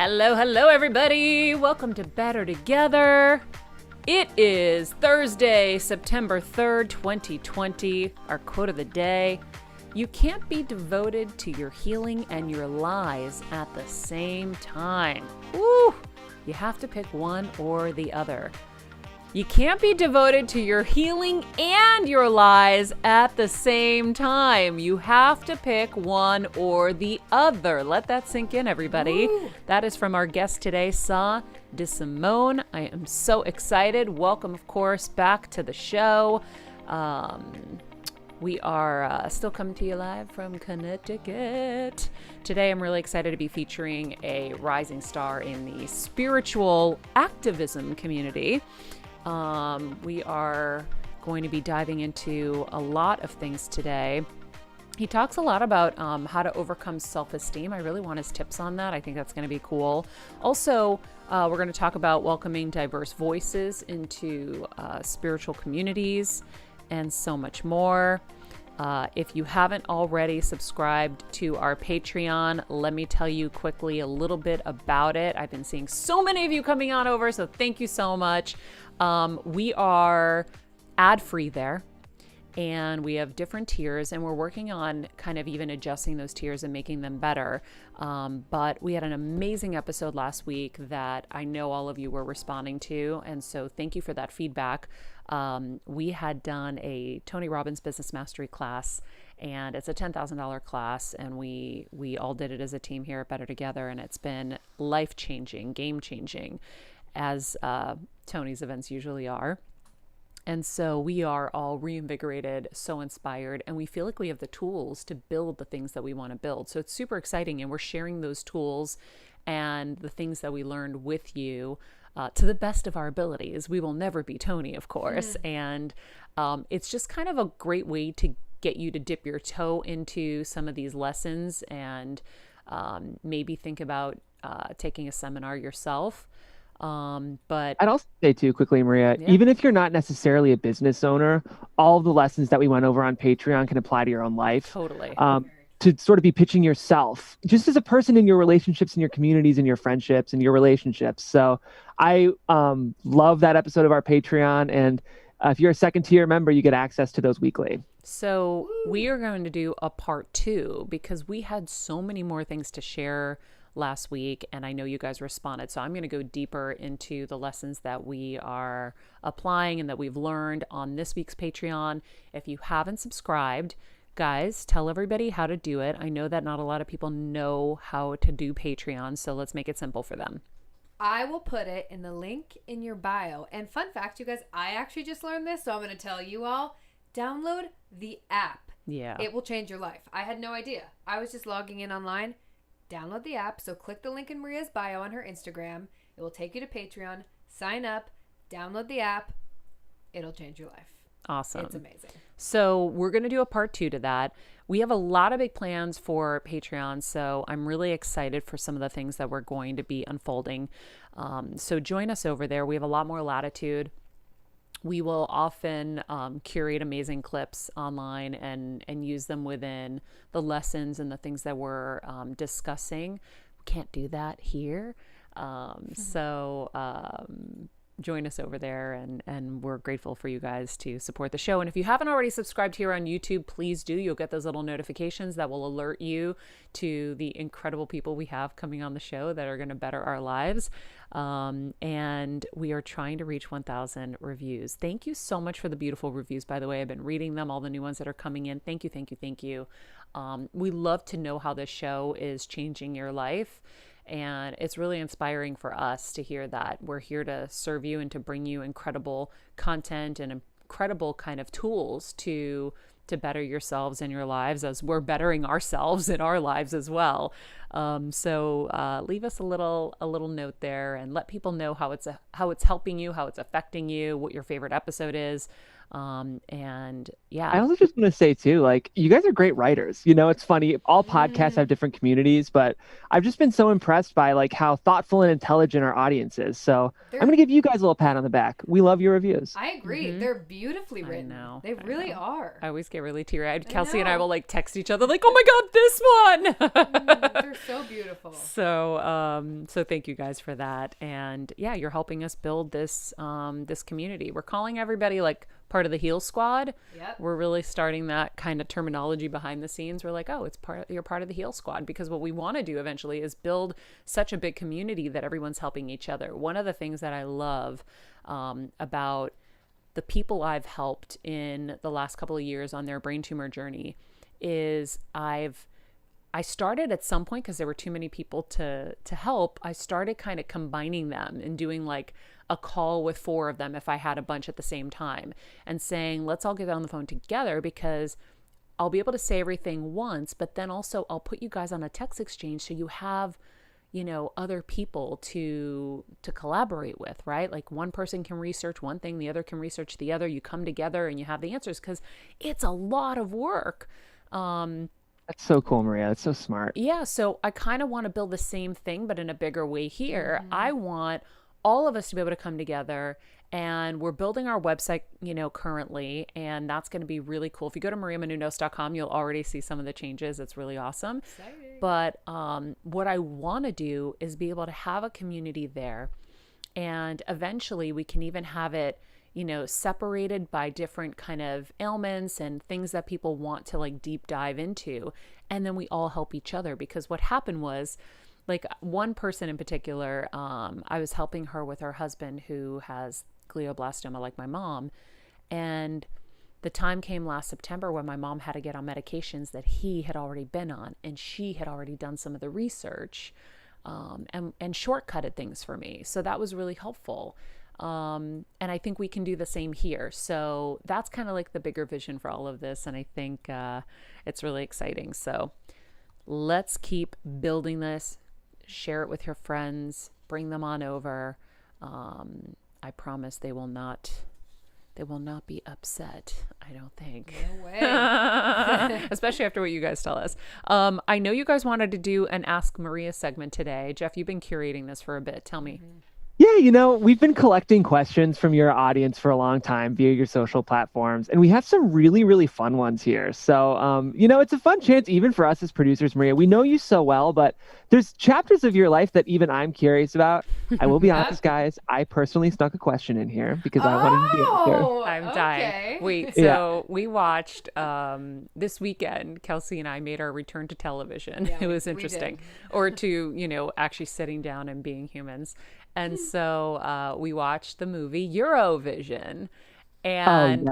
Hello, everybody. Welcome to Better Together. It is Thursday, September 3rd, 2020. Our quote of the day: you can't be devoted to your healing and your lies at the same time. Woo! You have to pick one or the other. You can't be devoted to your healing and your lies at the same time. You have to pick one or the other. Let that sink in, everybody. Ooh. That is from our guest today, Sah D'Simone. I am so excited. Welcome, of course, back to the show. We are still coming to you live from Connecticut. Today, I'm really excited to be featuring a rising star in the spiritual activism community. We are going to be diving into a lot of things today. He talks a lot about how to overcome self-esteem. I really want his tips on that. I think that's going to be cool. Also, we're going to talk about welcoming diverse voices into spiritual communities and so much more. If you haven't already subscribed to our Patreon, let me tell you quickly a little bit about it. I've been seeing so many of you coming on over, so thank you so much. We are ad-free there, and we have different tiers, and we're working on kind of even adjusting those tiers and making them better. But we had an amazing episode last week that I know all of you were responding to, and so thank you for that feedback. We had done a Tony Robbins Business Mastery class, and it's a $10,000 class, and we all did it as a team here at Better Together, and it's been life-changing, game-changing, as Tony's events usually are. And so we are all reinvigorated, so inspired, and we feel like we have the tools to build the things that we want to build. So it's super exciting, and we're sharing those tools and the things that we learned with you to the best of our abilities. We will never be Tony, of course. And it's just kind of a great way to get you to dip your toe into some of these lessons and maybe think about taking a seminar yourself. But I'd also say too quickly, Maria, even if you're not necessarily a business owner, all of the lessons that we went over on Patreon can apply to your own life. Totally. To sort of be pitching yourself just as a person in your relationships and your communities and your friendships and your relationships. So I love that episode of our Patreon. And if you're a second tier member, you get access to those weekly. So we are going to do a part 2 because we had so many more things to share last week, and I know you guys responded. So I'm going to go deeper into the lessons that we are applying and that we've learned on this week's Patreon. If you haven't subscribed, guys, tell everybody how to do it. I know that not a lot of people know how to do Patreon, so let's make it simple for them. I will put it in the link in your bio. And fun fact, you guys, I actually just learned this, so I'm going to tell you all. Download the app. Yeah. It will change your life. I had no idea. I was just logging in online. Download the app. So click the link in Maria's bio on her Instagram. It will take you to Patreon. Sign up. Download the app. It'll change your life. Awesome. It's amazing. So we're going to do a part 2 to that. We have a lot of big plans for Patreon, so I'm really excited for some of the things that we're going to be unfolding. So join us over there. We have a lot more latitude. We will often curate amazing clips online and use them within the lessons and the things that we're discussing. We can't do that here. Join us over there, and we're grateful for you guys to support the show. And if you haven't already subscribed here on YouTube, please do. You'll get those little notifications that will alert you to the incredible people we have coming on the show that are going to better our lives. And we are trying to reach 1,000 reviews. Thank you so much for the beautiful reviews, by the way. I've been reading them, all the new ones that are coming in. Thank you. We love to know how this show is changing your life. And it's really inspiring for us to hear that. We're here to serve you and to bring you incredible content and incredible kind of tools to better yourselves and your lives as we're bettering ourselves in our lives as well. So leave us a little note there and let people know how it's helping you, how it's affecting you, what your favorite episode is. And yeah. I also just want to say too, like, you guys are great writers. It's funny. All podcasts have different communities, but I've just been so impressed by like how thoughtful and intelligent our audience is. So I'm going to give you guys a little pat on the back. We love your reviews. I agree. They're beautifully written. They really are. I always get really teary-eyed. Kelsey and I will like text each other like, oh my God, this one. They're so beautiful. So thank you guys for that. And yeah, you're helping us build this community. We're calling everybody like part of the Heal Squad. Yep. We're really starting that kind of terminology behind the scenes. We're like, oh, you're part of the Heal Squad, because what we want to do eventually is build such a big community that everyone's helping each other. One of the things that I love about the people I've helped in the last couple of years on their brain tumor journey is I started at some point, because there were too many people to help, I started kind of combining them and doing like a call with 4 of them if I had a bunch at the same time, and saying, let's all get on the phone together, because I'll be able to say everything once, but then also I'll put you guys on a text exchange so you have, other people to collaborate with, right? Like one person can research one thing, the other can research the other. You come together and you have the answers, because it's a lot of work. That's so cool, Maria. That's so smart. Yeah. So I kind of want to build the same thing, but in a bigger way here. I want all of us to be able to come together, and we're building our website, currently, and that's going to be really cool. If you go to mariamenounos.com, you'll already see some of the changes. It's really awesome. Exciting. But what I want to do is be able to have a community there, and eventually we can even have it, separated by different kind of ailments and things that people want to like deep dive into. And then we all help each other, because what happened was, like, one person in particular, I was helping her with her husband who has glioblastoma like my mom. And the time came last September when my mom had to get on medications that he had already been on, and she had already done some of the research and shortcutted things for me. So that was really helpful. And I think we can do the same here. So that's kind of like the bigger vision for all of this. And I think it's really exciting. So let's keep building this. Share it with your friends. Bring them on over. I promise they will not be upset, I don't think. No way. Especially after what you guys tell us. I know you guys wanted to do an Ask Maria segment today. Jeff, you've been curating this for a bit. Tell me. Yeah, we've been collecting questions from your audience for a long time via your social platforms, and we have some really, really fun ones here. So, it's a fun chance even for us as producers, Maria. We know you so well, but there's chapters of your life that even I'm curious about. I will be honest, guys. I personally snuck a question in here because I wanted to be answer. I'm dying. Wait, so we watched this weekend, Kelsey and I made our return to television. Yeah, it was interesting. Or to, actually sitting down and being humans. And so we watched the movie Eurovision, and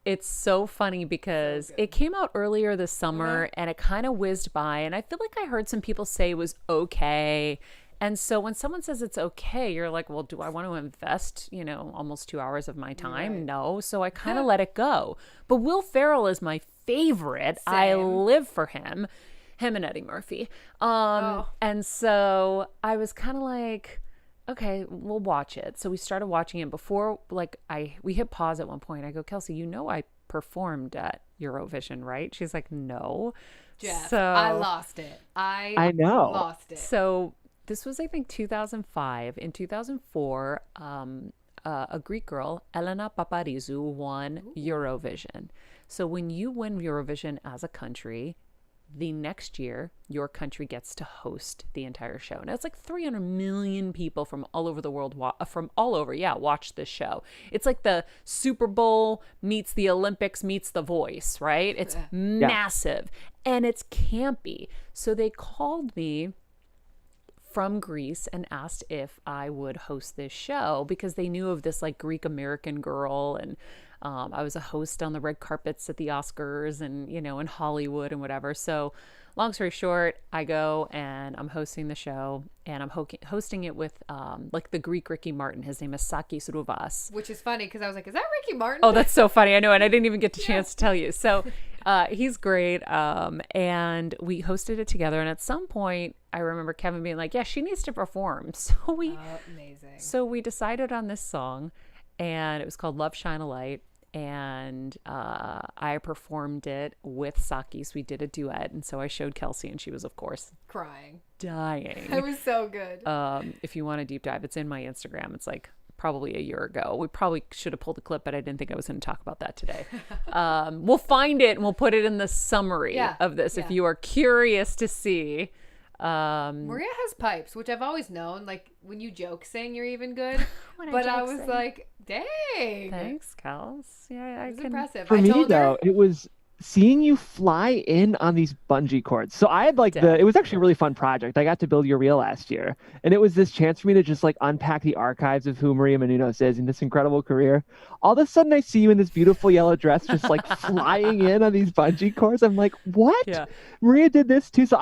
it's so funny because it came out earlier this summer and it kind of whizzed by, and I feel like I heard some people say it was okay. And so when someone says it's okay, you're like, well, do I want to invest, almost 2 hours of my time? Right. No. So I kind of let it go. But Will Ferrell is my favorite. Same. I live for him and Eddie Murphy. And so I was kind of like, okay, we'll watch it. So we started watching it before, we hit pause at one point. I go, Kelsey, I performed at Eurovision, right? She's like, no. Jeff, so I lost it. I know. Lost it. So this was, I think, 2005. In 2004, a Greek girl, Elena Paparizou, won Eurovision. So when you win Eurovision as a country, the next year, your country gets to host the entire show. Now, it's like 300 million people from all over the world, watch this show. It's like the Super Bowl meets the Olympics meets The Voice, right? It's massive, and it's campy. So they called me from Greece and asked if I would host this show because they knew of this like Greek American girl, and I was a host on the red carpets at the Oscars and, in Hollywood and whatever. So long story short, I go and I'm hosting the show, and I'm hosting it with the Greek Ricky Martin. His name is Sakis Rouvas. Which is funny because I was like, is that Ricky Martin? Oh, that's so funny. I know. And I didn't even get the chance to tell you. So he's great. And we hosted it together. And at some point, I remember Kevin being like, yeah, she needs to perform. So we decided on this song, and it was called Love Shine a Light. and I performed it with Saki. So we did a duet, and so I showed Kelsey, and she was, of course, Crying. dying. It was so good. If you want a deep dive, it's in my Instagram. It's like probably a year ago. We probably should have pulled a clip, but I didn't think I was going to talk about that today. We'll find it and we'll put it in the summary of this if you are curious to see. Maria has pipes, which I've always known. Like when you joke sing, you're even good. But I was like, dang. Thanks, Kels. Yeah, It was impressive. For I me, told her, though, it was seeing you fly in on these bungee cords. So I had it was actually a really fun project. I got to build your reel last year, and it was this chance for me to just like unpack the archives of who Maria Menounos is in this incredible career. All of a sudden I see you in this beautiful yellow dress, just like flying in on these bungee cords. I'm like, what? Yeah. Maria did this too. So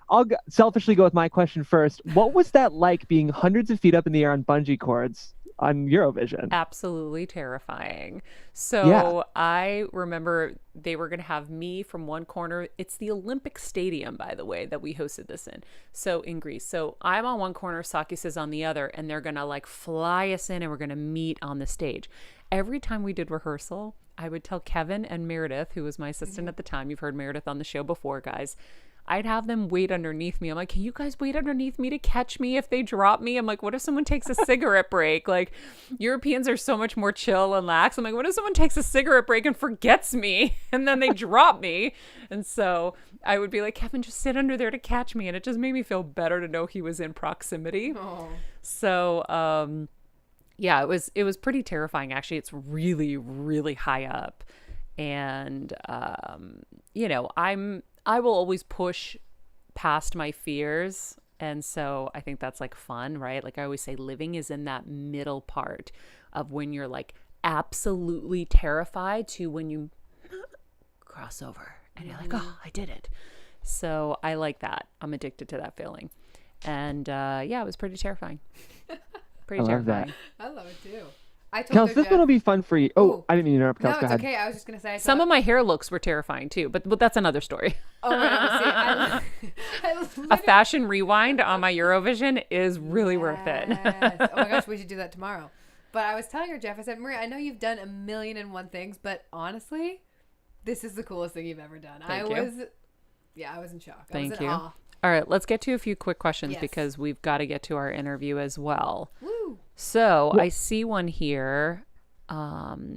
I'll selfishly go with my question first. What was that like being hundreds of feet up in the air on bungee cords on Eurovision? Absolutely terrifying. So I remember they were going to have me from one corner. It's the Olympic Stadium, by the way, that we hosted this in. So in Greece. So I'm on one corner, Saki says on the other, and they're going to like fly us in and we're going to meet on the stage. Every time we did rehearsal, I would tell Kevin and Meredith, who was my assistant at the time. You've heard Meredith on the show before, guys. I'd have them wait underneath me. I'm like, can you guys wait underneath me to catch me if they drop me? I'm like, what if someone takes a cigarette break? Like, Europeans are so much more chill and lax. I'm like, what if someone takes a cigarette break and forgets me and then they drop me? And so I would be like, Kevin, just sit under there to catch me. And it just made me feel better to know he was in proximity. Oh. So, yeah, it was pretty terrifying. Actually, it's really, really high up. And, you know, I will always push past my fears. And so I think that's like fun, right? Like I always say, living is in that middle part of when you're like absolutely terrified to when you cross over and you're like, oh, I did it. So I like that. I'm addicted to that feeling. And yeah, it was pretty terrifying. Pretty terrifying. That. I love it too. I told Kels, her, this one will be fun for you. Oh, I didn't mean to interrupt. Kels, no, go it's ahead. okay. I was just going to say. Some of my hair looks were terrifying too, but that's another story. Oh, right. A fashion rewind on my Eurovision is really worth it. Oh my gosh, we should do that tomorrow. But I was telling her, Jeff, I said, Maria, I know you've done 1,000,001 things, but honestly, this is the coolest thing you've ever done. I was in shock. I was in awe. All right, let's get to a few quick questions because we've got to get to our interview as well. Woo. So I see one here.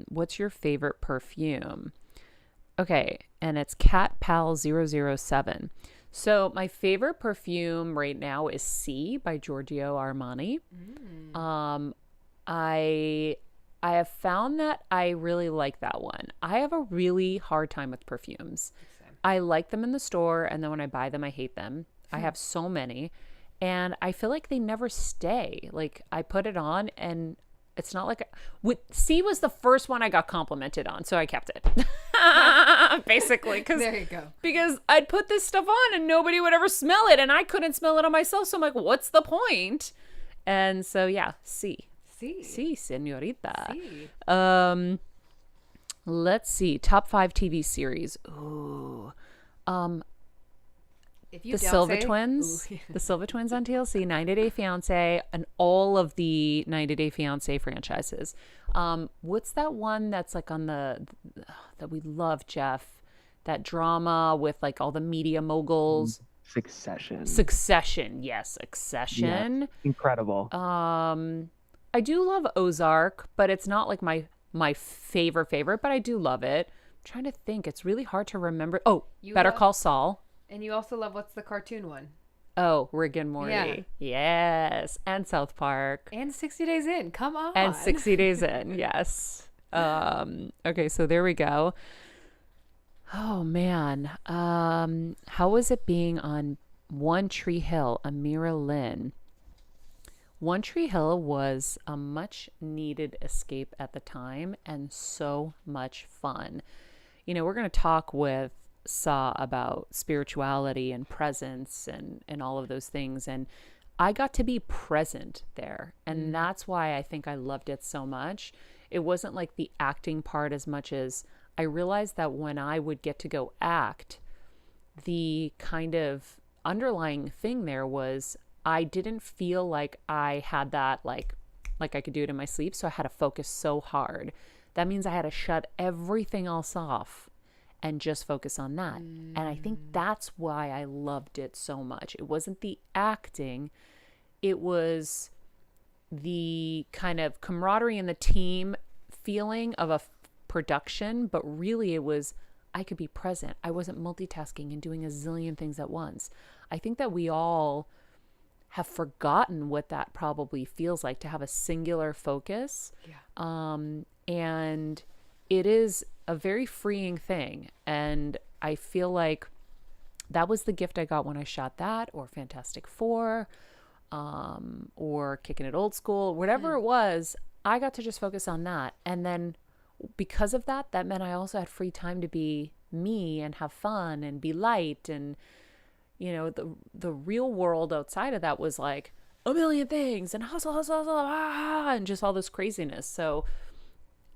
What's your favorite perfume? Okay, and it's Cat Pal 007. So my favorite perfume right now is C by Giorgio Armani. I have found that I really like that one. I have a really hard time with perfumes. I like them in the store, and then when I buy them, I hate them. I have so many, and I feel like they never stay. Like I put it on, and it's not like C was the first one I got complimented on, so I kept it. Basically, there you go. Because I'd put this stuff on, and nobody would ever smell it, and I couldn't smell it on myself. So I'm like, what's the point? And so yeah, C, señorita. C. Let's see, top 5 TV series. Ooh. If you the Silva Twins, the Silva Twins on TLC, 90 Day Fiancé, and all of the 90 Day Fiancé franchises. What's that one that's like on that we love, Jeff? That drama with like all the media moguls. Succession. Yes, Succession. Yeah, incredible. I do love Ozark, but it's not like my favorite, but I do love it. I'm trying to think. It's really hard to remember. Oh, Better Call Saul. And you also love, what's the cartoon one? Oh, Rick and Morty. Yeah. Yes. And South Park. And 60 Days In. Come on. And 60 Days In. Yes. Okay, so there we go. Oh, man. How was it being on One Tree Hill, Amira Lynn? One Tree Hill was a much needed escape at the time and so much fun. You know, we're going to talk with Sah about spirituality and presence and all of those things. And I got to be present there. And that's why I think I loved it so much. It wasn't like the acting part as much as I realized that when I would get to go act, the kind of underlying thing there was I didn't feel like I had that like I could do it in my sleep. So I had to focus so hard that means I had to shut everything else off and just focus on that. And I think that's why I loved it so much. It wasn't the acting, it was the kind of camaraderie in the team feeling of a production, but really it was I could be present. I wasn't multitasking and doing a zillion things at once. I think that we all have forgotten what that probably feels like to have a singular focus. And it is a very freeing thing. And I feel like that was the gift I got when I shot that, or Fantastic Four, or Kicking It Old School, whatever it was. I got to just focus on that. And then because of that, that meant I also had free time to be me and have fun and be light. And, you know, the real world outside of that was like a million things and hustle, and just all this craziness. So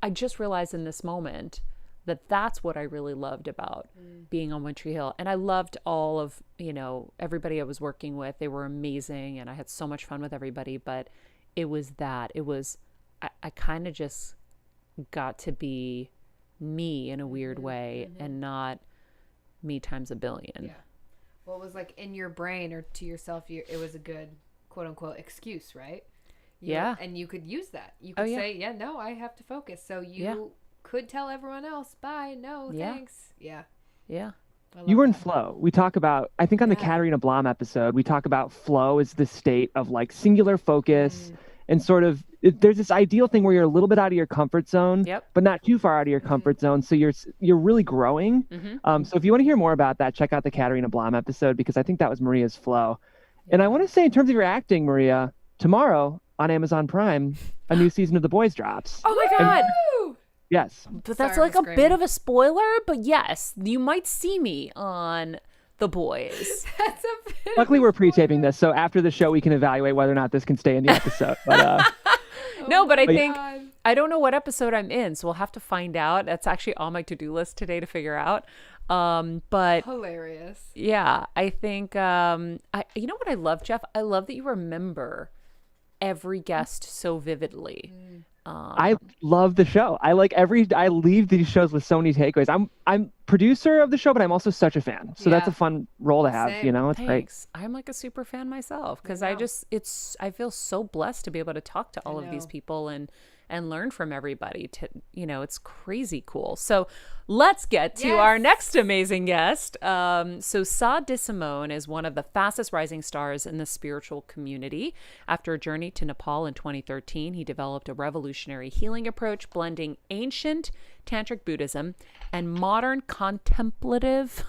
I just realized in this moment that that's what I really loved about being on One Tree Hill. And I loved all of, you know, everybody I was working with. They were amazing and I had so much fun with everybody. But it was I kind of just got to be me in a weird way and not me times a billion. Yeah. Well, it was like in your brain or to yourself, it was a good quote unquote excuse, right? And you could use that. You could say, yeah, no, I have to focus. So you could tell everyone else, bye, no, thanks. Yeah. You were in flow. We talk about, I think on the Katarina Blom episode, we talk about flow as the state of like singular focus and sort of, there's this ideal thing where you're a little bit out of your comfort zone, but not too far out of your comfort zone. So you're really growing. So if you want to hear more about that, check out the Katarina Blom episode, because I think that was Maria's flow. And I want to say, in terms of your acting, Maria, tomorrow on Amazon Prime, a new season of The Boys drops. Oh my God. Yes. But that's like a bit of a spoiler, but yes, you might see me on The Boys. That's a bit Luckily, we're pre-taping this, so after the show, we can evaluate whether or not this can stay in the episode. But no, but I think I don't know what episode I'm in, so we'll have to find out. That's actually on my to-do list today to figure out. But hilarious. Yeah, I think you know what I love, Jeff? I love that you remember every guest so vividly. I love the show. I leave these shows with so many takeaways. I'm producer of the show, but I'm also such a fan. So that's a fun role to have. Same. You know, it's Thanks. Great. I'm like a super fan myself, because I feel so blessed to be able to talk to all of these people and learn from everybody. It's crazy cool. So let's get to our next amazing guest. So Sah D'Simone is one of the fastest rising stars in the spiritual community. After a journey to Nepal in 2013, he developed a revolutionary healing approach, blending ancient tantric Buddhism and modern contemplative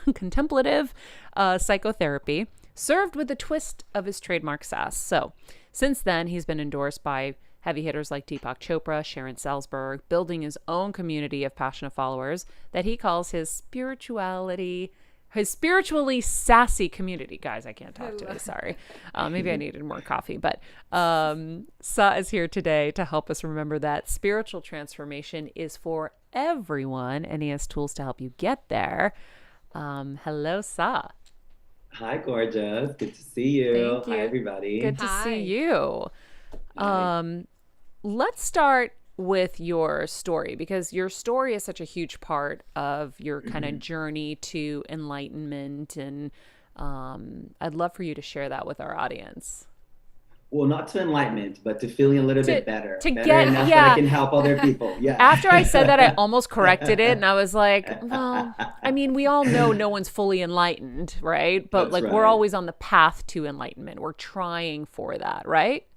psychotherapy, served with a twist of his trademark sass. So since then, he's been endorsed by heavy hitters like Deepak Chopra, Sharon Salzberg, building his own community of passionate followers that he calls his spiritually sassy community. Guys, I can't talk today. Sorry. Maybe I needed more coffee. But Sah is here today to help us remember that spiritual transformation is for everyone, and he has tools to help you get there. Hello, Sah. Hi, gorgeous. Good to see you. Thank you. Hi, everybody. Good to see you. Let's start with your story, because your story is such a huge part of your kind of journey to enlightenment, and I'd love for you to share that with our audience. Well, not to enlightenment, but to feeling a little bit better. To better get, enough that I can help other people. Yeah. After I said that, I almost corrected it, and I was like, well, I mean, we all know no one's fully enlightened, right? But That's we're right. always on the path to enlightenment. We're trying for that, right?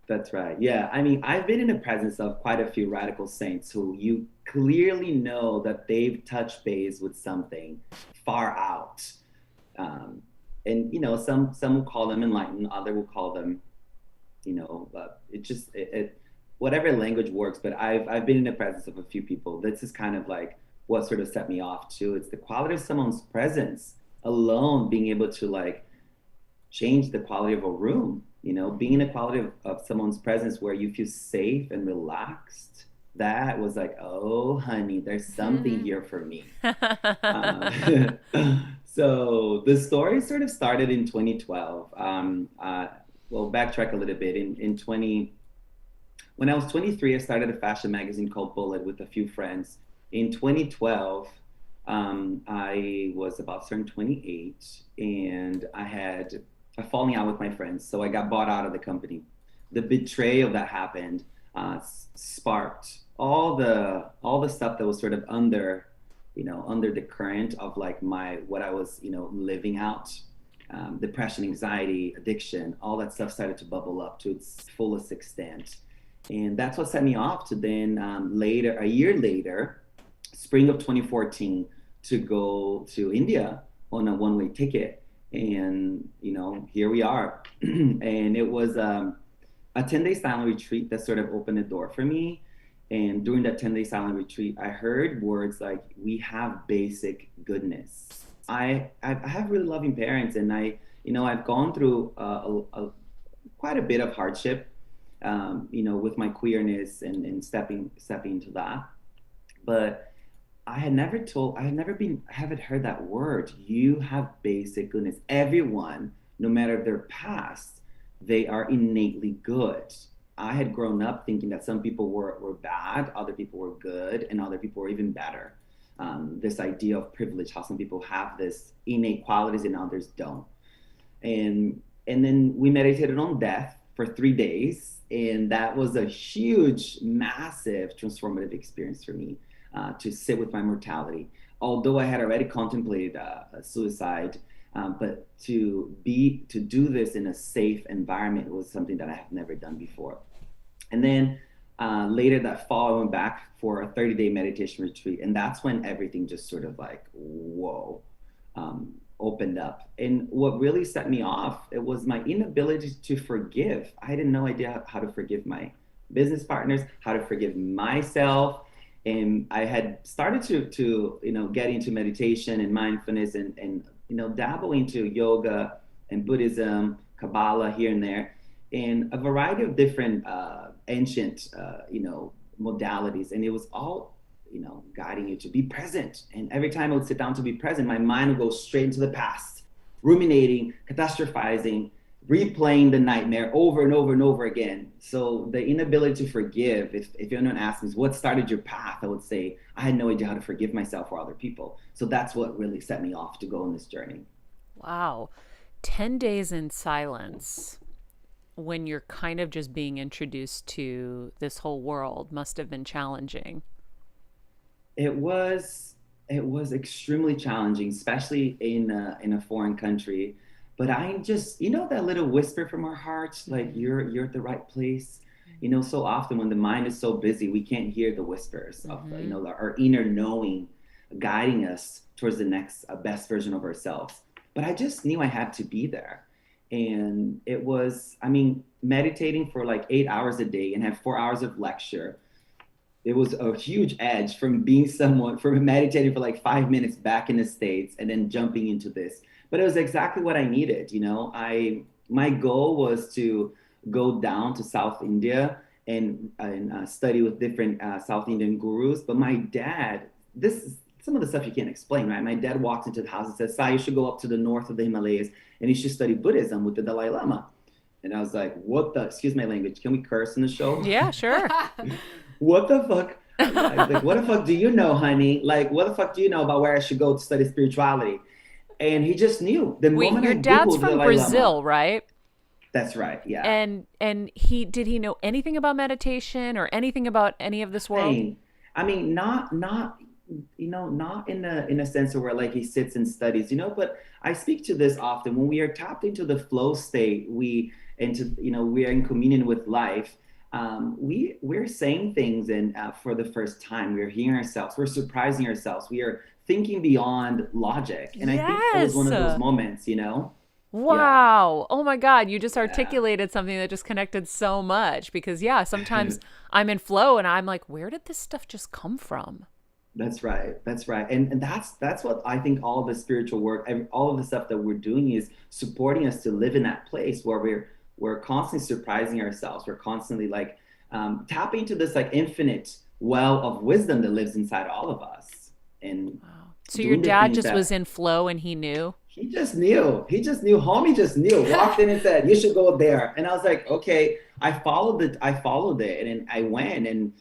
That's right. Yeah. I mean, I've been in the presence of quite a few radical saints who you clearly know that they've touched base with something far out. And, some will call them enlightened, other will call them, whatever language works. But I've been in the presence of a few people. This is kind of like what sort of set me off too. It's the quality of someone's presence alone, being able to like change the quality of a room. Being in the quality of someone's presence where you feel safe and relaxed, that was like, oh, honey, there's something here for me. So the story sort of started in 2012. Backtrack a little bit. In When I was 23, I started a fashion magazine called Bullet with a few friends. In 2012, I was about turn 28, and I had a falling out with my friends. So I got bought out of the company. The betrayal that happened sparked all the stuff that was sort of under, under the current of like what I was, living out. Depression, anxiety, addiction, all that stuff started to bubble up to its fullest extent. And that's what set me off to then a year later, spring of 2014, to go to India on a one-way ticket. And, here we are. And it was a 10-day silent retreat that sort of opened the door for me. And during that 10-day silent retreat, I heard words like, we have basic goodness. I have really loving parents, and I've gone through quite a bit of hardship, with my queerness and stepping into that. But I haven't heard that word. You have basic goodness. Everyone, no matter their past, they are innately good. I had grown up thinking that some people were bad, other people were good, and other people were even better. This idea of privilege, how some people have this innate qualities and others don't. And then we meditated on death for 3 days. And that was a huge, massive transformative experience for me, to sit with my mortality. Although I had already contemplated suicide, but to do this in a safe environment was something that I have never done before. And then later that fall, I went back for a 30-day meditation retreat. And that's when everything just sort of like, whoa, opened up. And what really set me off, it was my inability to forgive. I had no idea how to forgive my business partners, how to forgive myself. And I had started to get into meditation and mindfulness and dabble into yoga and Buddhism, Kabbalah here and there, and a variety of different ancient, modalities. And it was all, guiding you to be present. And every time I would sit down to be present, my mind would go straight into the past, ruminating, catastrophizing, replaying the nightmare over and over and over again. So the inability to forgive, if anyone asks me, what started your path? I would say, I had no idea how to forgive myself or other people. So that's what really set me off to go on this journey. Wow. 10 days in silence when you're kind of just being introduced to this whole world must have been challenging. It was extremely challenging, especially in a foreign country. But I just, that little whisper from our hearts, like you're at the right place. So often when the mind is so busy, we can't hear the whispers of, our inner knowing guiding us towards the next best version of ourselves. But I just knew I had to be there. And it was, meditating for like 8 hours a day and have 4 hours of lecture. It was a huge edge from meditating for like 5 minutes back in the States and then jumping into this. But it was exactly what I needed. My goal was to go down to South India and study with different South Indian gurus. But my dad, this is some of the stuff you can't explain, right? My dad walks into the house and says, Sah, you should go up to the north of the Himalayas and you should study Buddhism with the Dalai Lama. And I was like, excuse my language, can we curse in the show? Yeah, sure. What the fuck? Like, what the fuck do you know, honey? Like, what the fuck do you know about where I should go to study spirituality? And he just knew. Wait, your dad's from Brazil, right? That's right, yeah. And did he know anything about meditation or anything about any of this world? Not in a sense of where like he sits and studies, but I speak to this often. When we are tapped into the flow state, we are in communion with life. We're saying things and for the first time, we're hearing ourselves, we're surprising ourselves, we are thinking beyond logic. And I think it was one of those moments, Wow. Yeah. Oh my God. You just articulated something that just connected so much because sometimes I'm in flow and I'm like, where did this stuff just come from? That's right. And that's what I think all of the spiritual work, all of the stuff that we're doing is supporting us to live in that place where we're constantly surprising ourselves. We're constantly like tapping into this like infinite well of wisdom that lives inside all of us. And wow. So your dad just was in flow and he knew? He just knew. He just knew. Homie just knew. Walked in and said, "You should go there." And I was like, "Okay." I followed it, and I went, and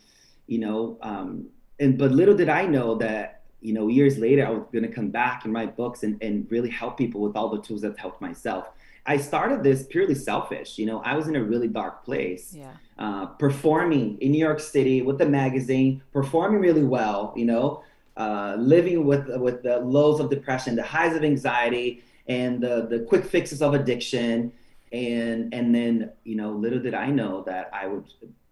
you know, and but little did I know that years later I was going to come back and write books and really help people with all the tools that helped myself. I started this purely selfish. I was in a really dark place, Yeah. performing in New York City with the magazine, performing really well. Living with the lows of depression, the highs of anxiety, and the quick fixes of addiction, and then little did I know that I would,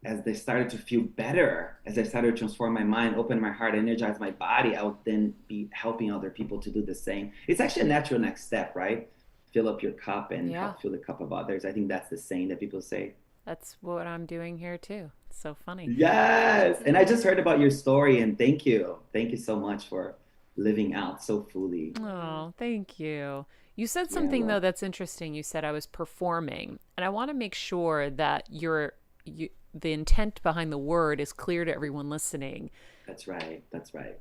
as they started to feel better, as I started to transform my mind, open my heart, energize my body, I would then be helping other people to do the same. It's actually a natural next step, right? Fill up your cup and Yeah. help fill the cup of others. I think that's the saying that people say. That's what I'm doing here too. It's so funny. Yes. And I just heard about your story, and thank you. Thank you so much for living out so fully. Oh, thank you. You said Yeah, something though well, that's interesting. You said I was performing, and I want to make sure that the intent behind the word is clear to everyone listening. that's right. That's right.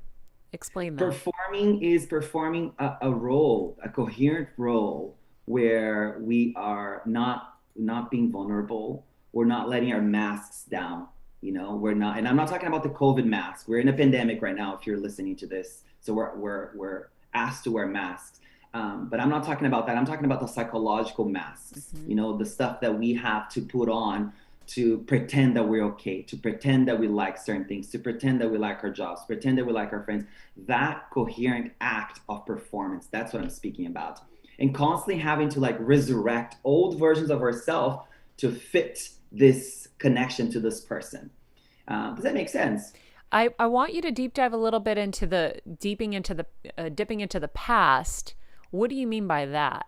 Explain that. Performing is performing a role, a coherent role where we are not being vulnerable. We're not letting our masks down. We're not, and I'm not talking about the COVID mask. We're in a pandemic right now, if you're listening to this. So we're asked to wear masks. But I'm not talking about that. I'm talking about the psychological masks, Hmm. the stuff that we have to put on to pretend that we're okay, to pretend that we like certain things, to pretend that we like our jobs, pretend that we like our friends. That coherent act of performance, that's what I'm speaking about. And constantly having to like resurrect old versions of ourselves to fit this connection to this person. Does that make sense? I want you to deep dive a little bit into dipping into the past. What do you mean by that?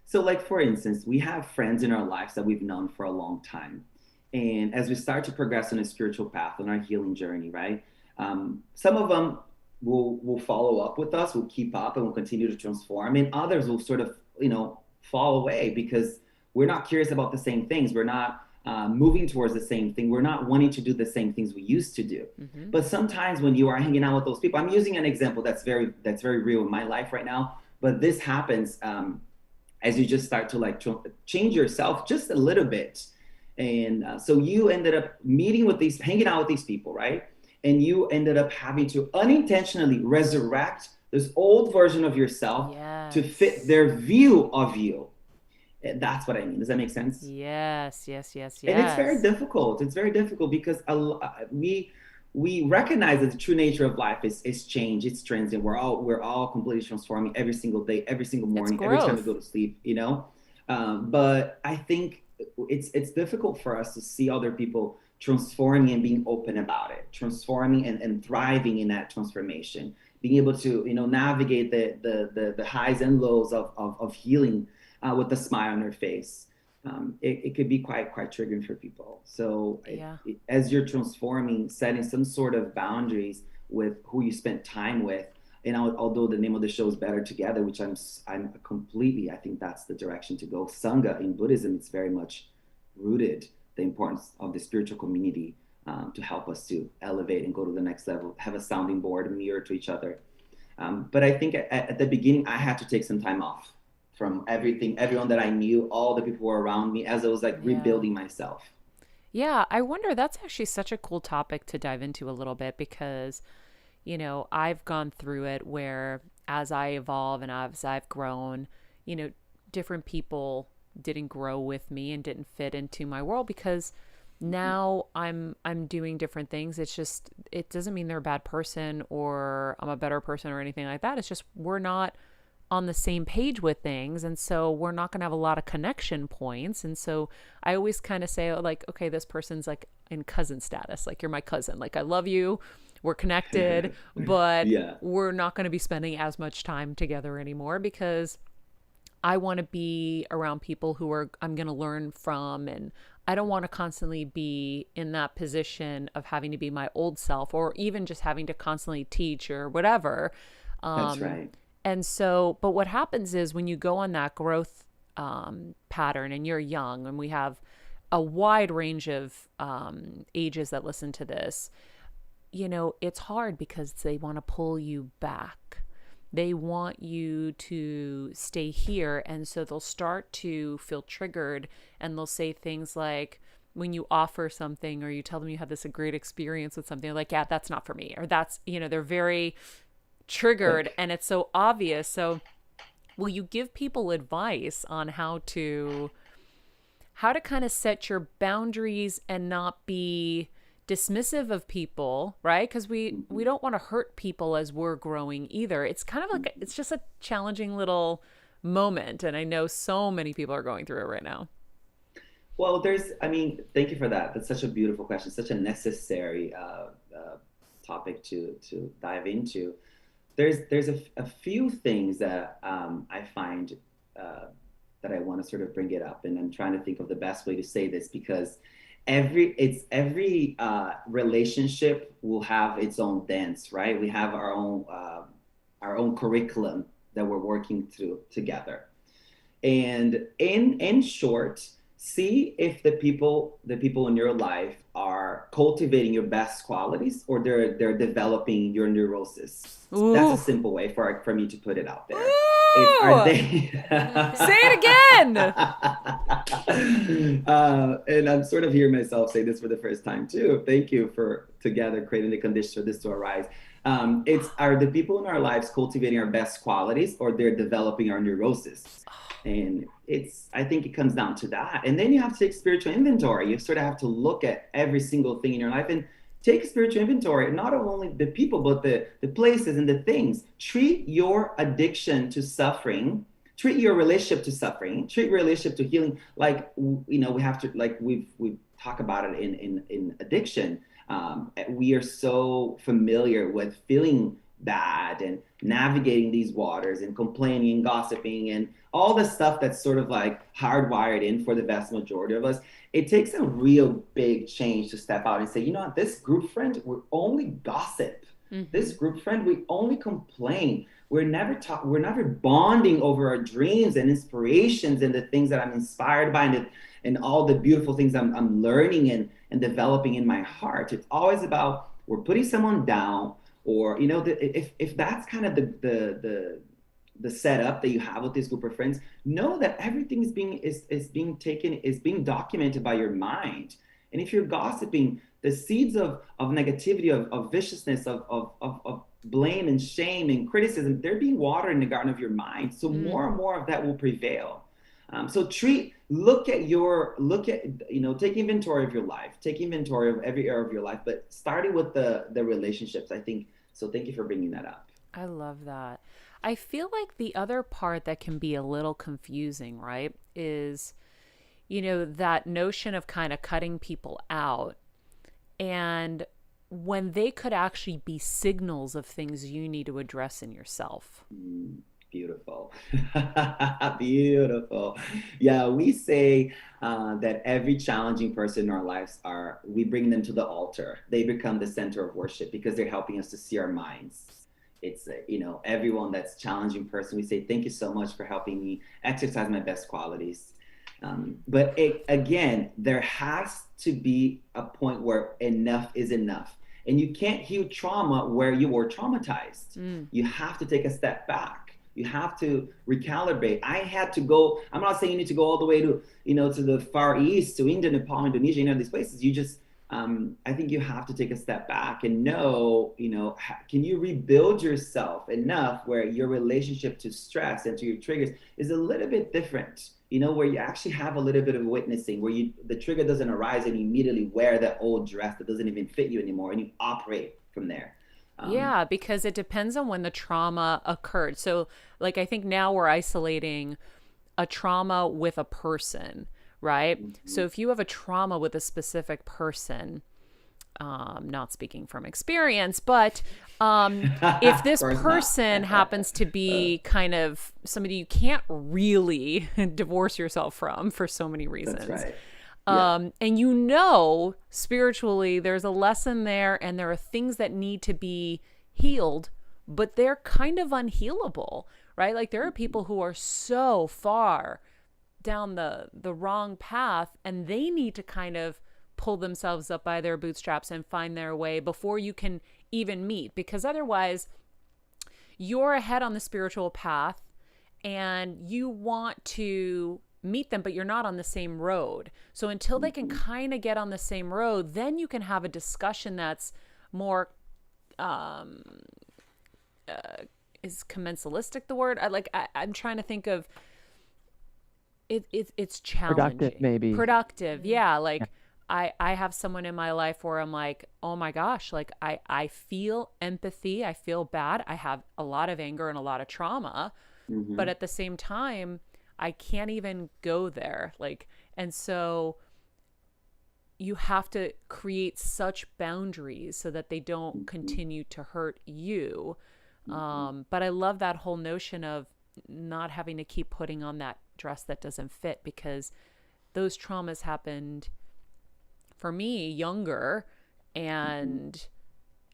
So, like, for instance, we have friends in our lives that we've known for a long time. And as we start to progress on a spiritual path on our healing journey, right? Some of them will follow up with us, will keep up, and will continue to transform. And others will sort of, fall away because we're not curious about the same things. We're not moving towards the same thing. We're not wanting to do the same things we used to do. Hmm. But sometimes when you are hanging out with those people, I'm using an example that's very real in my life right now. But this happens. As you just start to like change yourself just a little bit. And so you ended up hanging out with these people, right? And you ended up having to unintentionally resurrect this old version of yourself to fit Yes. their view of you. And that's what I mean. Does that make sense? Yes, yes, yes, And it's very yes. difficult. It's very difficult because we recognize that the true nature of life is change. It's transient. We're all completely transforming every single day, every single It's morning, every time we growth. go to sleep. But I think it's difficult for us to see other people transforming and being open about it, transforming and thriving in that transformation, being able to navigate the highs and lows of healing with a smile on their face. It could be quite triggering for people. So Yeah. as you're transforming, setting some sort of boundaries with who you spent time with, and although the name of the show is Better Together, which I'm completely, I think that's the direction to go. Sangha in Buddhism, it's very much rooted the importance of the spiritual community to help us to elevate and go to the next level, have a sounding board, a mirror to each other. But I think at the beginning, I had to take some time off from everything, everyone that I knew, all the people who were around me, as I was like Yeah. rebuilding myself. Yeah, I wonder, that's actually such a cool topic to dive into a little bit because, I've gone through it where as I evolve and as I've grown, you know, different people didn't grow with me and didn't fit into my world because now I'm doing different things. It's just it doesn't mean they're a bad person or I'm a better person or anything like that. It's just we're not on the same page with things, and so we're not going to have a lot of connection points. And so I always kind of say, like, okay, this person's like in cousin status, like you're my cousin, like I love you, we're connected, but Yeah. we're not going to be spending as much time together anymore because I want to be around people who are I'm going to learn from, and I don't want to constantly be in that position of having to be my old self or even just having to constantly teach or whatever. That's um right. and so, but what happens is when you go on that growth pattern and you're young, and we have a wide range of ages that listen to this, it's hard because they want to pull you back. they want you to stay here. And so they'll start to feel triggered, and they'll say things like, when you offer something or you tell them you had this a great experience with something, like, yeah, that's not for me. Or that's, they're very triggered, and it's so obvious. So will you give people advice on how to kind of set your boundaries and not be dismissive of people, right? Because we don't want to hurt people as we're growing either. It's kind of like, it's just a challenging little moment. And I know so many people are going through it right now. Well, thank you for that. That's such a beautiful question, such a necessary topic to dive into. There's a few things that I find that I want to sort of bring it up, and I'm trying to think of the best way to say this, because every relationship will have its own dance, right? We have our own curriculum that we're working through together, and in short, see if the people in your life are cultivating your best qualities, or they're developing your neurosis. Ooh. That's a simple way for me to put it out there. Are they... Say it again. And I'm sort of hearing myself say this for the first time too. Thank you for together creating the conditions for this to arise. Are the people in our lives cultivating our best qualities, or they're developing our neurosis? And I think it comes down to that. And then you have to take spiritual inventory. You sort of have to look at every single thing in your life and take spiritual inventory, not only the people, but the places and the things. Treat your addiction to suffering, treat your relationship to suffering, treat your relationship to healing. Like, we have to, like we've talked about it in addiction. We are so familiar with feeling bad and navigating these waters and complaining and gossiping and all the stuff that's sort of like hardwired in for the vast majority of us. It takes a real big change to step out and say, you know what, this group friend, we only gossip. Mm-hmm. This group friend, we only complain. We're never bonding over our dreams and inspirations and the things that I'm inspired by and all the beautiful things I'm learning and developing in my heart. It's always about, we're putting someone down, or if that's kind of the setup that you have with this group of friends, know that everything is being documented by your mind. And if you're gossiping, the seeds of negativity, of viciousness, of blame and shame and criticism, they're being watered in the garden of your mind. So more and more of that will prevail. So take inventory of your life, take inventory of every area of your life, but starting with the relationships, I think. So thank you for bringing that up. I love that. I feel like the other part that can be a little confusing, right, is, that notion of kind of cutting people out, and when they could actually be signals of things you need to address in yourself. Beautiful. Beautiful. Yeah, we say that every challenging person in our lives we bring them to the altar. They become the center of worship because they're helping us to see our minds. It's, everyone that's challenging person, we say, thank you so much for helping me exercise my best qualities. But again, there has to be a point where enough is enough. And you can't heal trauma where you were traumatized. You have to take a step back. You have to recalibrate. I had to go, I'm not saying you need to go all the way to, to the Far East, to India, Nepal, Indonesia, these places. You just, I think you have to take a step back and know, can you rebuild yourself enough where your relationship to stress and to your triggers is a little bit different, where you actually have a little bit of witnessing, where the trigger doesn't arise and you immediately wear that old dress that doesn't even fit you anymore, and you operate from there. Yeah, because it depends on when the trauma occurred. So, like, I think now we're isolating a trauma with a person, right? Mm-hmm. So if you have a trauma with a specific person, not speaking from experience, but if this person happens to be kind of somebody you can't really divorce yourself from for so many reasons. That's right. And spiritually, there's a lesson there, and there are things that need to be healed, but they're kind of unhealable, right? Like, there are people who are so far down the wrong path, and they need to kind of pull themselves up by their bootstraps and find their way before you can even meet, because otherwise you're ahead on the spiritual path and you want to meet them, but you're not on the same road. So until they can kind of get on the same road, then you can have a discussion that's more, is commensalistic the word? I'm trying to think of it. It's challenging. Productive, maybe. Productive, yeah. Like I have someone in my life where I'm like, oh my gosh, like I feel empathy, I feel bad, I have a lot of anger and a lot of trauma, but at the same time, I can't even go there. Like, and so you have to create such boundaries so that they don't continue to hurt you. But I love that whole notion of not having to keep putting on that dress that doesn't fit, because those traumas happened for me younger, and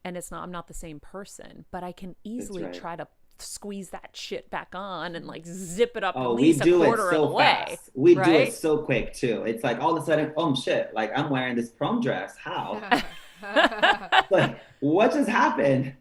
it's not, I'm not the same person, but I can easily try to squeeze that shit back on and like zip it up at least a quarter of the way. We do it so quick too. It's like all of a sudden, oh shit, like I'm wearing this prom dress. How? Like, what just happened?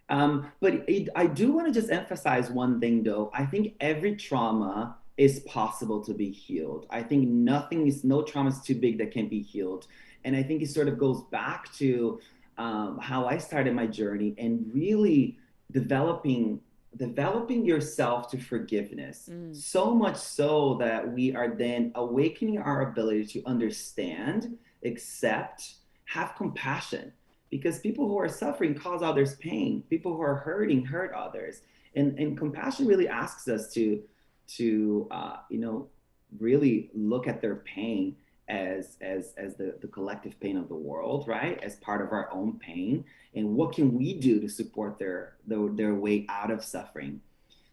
But I do want to just emphasize one thing though. I think every trauma is possible to be healed. I think no trauma is too big that can't be healed. And I think it sort of goes back to how I started my journey and really developing yourself to forgiveness. So much so that we are then awakening our ability to understand, accept, have compassion. Because people who are suffering cause others pain. People who are hurting hurt others. And compassion really asks us to really look at their pain as the collective pain of the world, right? As part of our own pain. And what can we do to support their way out of suffering?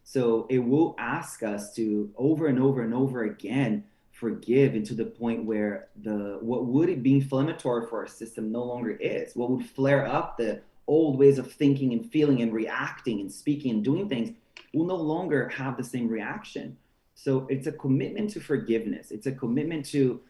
So it will ask us to over and over and over again forgive, and to the point where what would be inflammatory for our system no longer is. What would flare up the old ways of thinking and feeling and reacting and speaking and doing things will no longer have the same reaction. So it's a commitment to forgiveness. It's a commitment to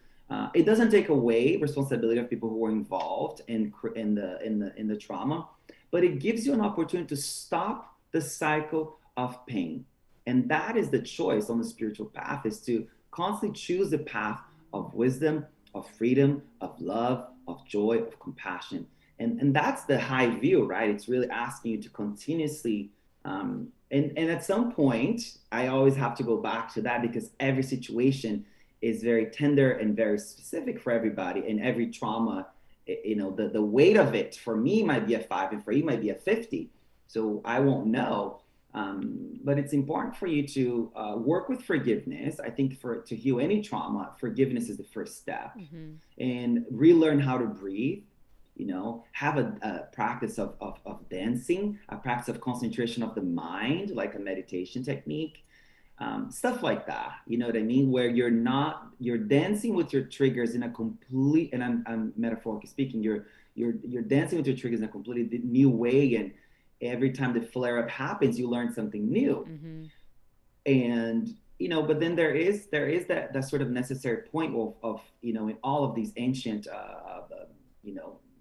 it doesn't take away responsibility of people who were involved in the trauma, but it gives you an opportunity to stop the cycle of pain. And that is the choice on the spiritual path, is to constantly choose the path of wisdom, of freedom, of love, of joy, of compassion. And that's the high view, right? It's really asking you to continuously, and at some point, I always have to go back to that, because every situation is very tender and very specific for everybody, and every trauma, the weight of it for me might be a 5 and for you might be a 50. So I won't know. But it's important for you to work with forgiveness. I think to heal any trauma, forgiveness is the first step. And relearn how to breathe, have a practice of dancing, a practice of concentration of the mind, like a meditation technique, stuff like that. You know what I mean? Where you're dancing with your triggers in a complete, and I'm metaphorically speaking, you're dancing with your triggers in a completely new way. And every time the flare up happens, you learn something new. And, but then there is that sort of necessary point of in all of these ancient,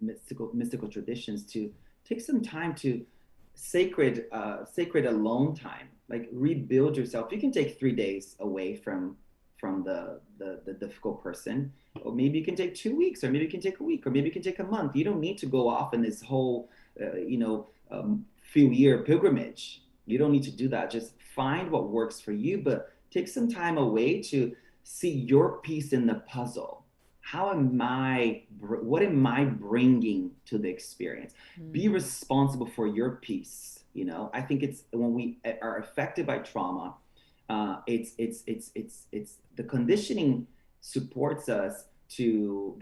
mystical traditions, to take some time to sacred alone time, like rebuild yourself. You can take 3 days away from the difficult person, or maybe you can take 2 weeks, or maybe you can take a week, or maybe you can take a month. You don't need to go off in this whole, few year pilgrimage. You don't need to do that. Just find what works for you, but take some time away to see your piece in the puzzle. What am I bringing to the experience? Be responsible for your piece. I think it's when we are affected by trauma, it's the conditioning supports us, and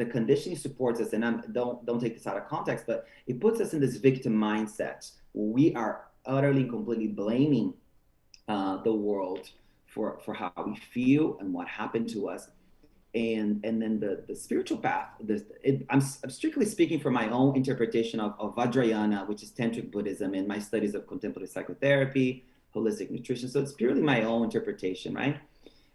don't take this out of context, but it puts us in this victim mindset where we are utterly and completely blaming the world for how we feel and what happened to us. And then the spiritual path, I'm strictly speaking from my own interpretation of Vajrayana, which is Tantric Buddhism, and my studies of contemplative psychotherapy, holistic nutrition. So it's purely my own interpretation, right?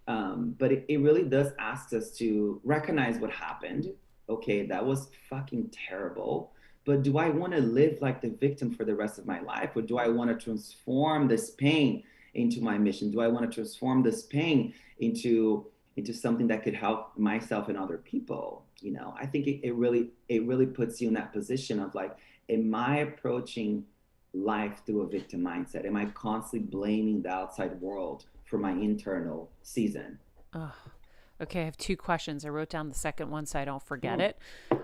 But it really does ask us to recognize what happened. Okay, that was fucking terrible. but do I want to live like the victim for the rest of my life? Or do I want to transform this pain into my mission? Do I want to transform this pain into something that could help myself and other people? You know, I think it really puts you in that position of like, am I approaching life through a victim mindset? Am I constantly blaming the outside world for my internal season? Oh, okay, I have two questions. I wrote down the second one so I don't forget it.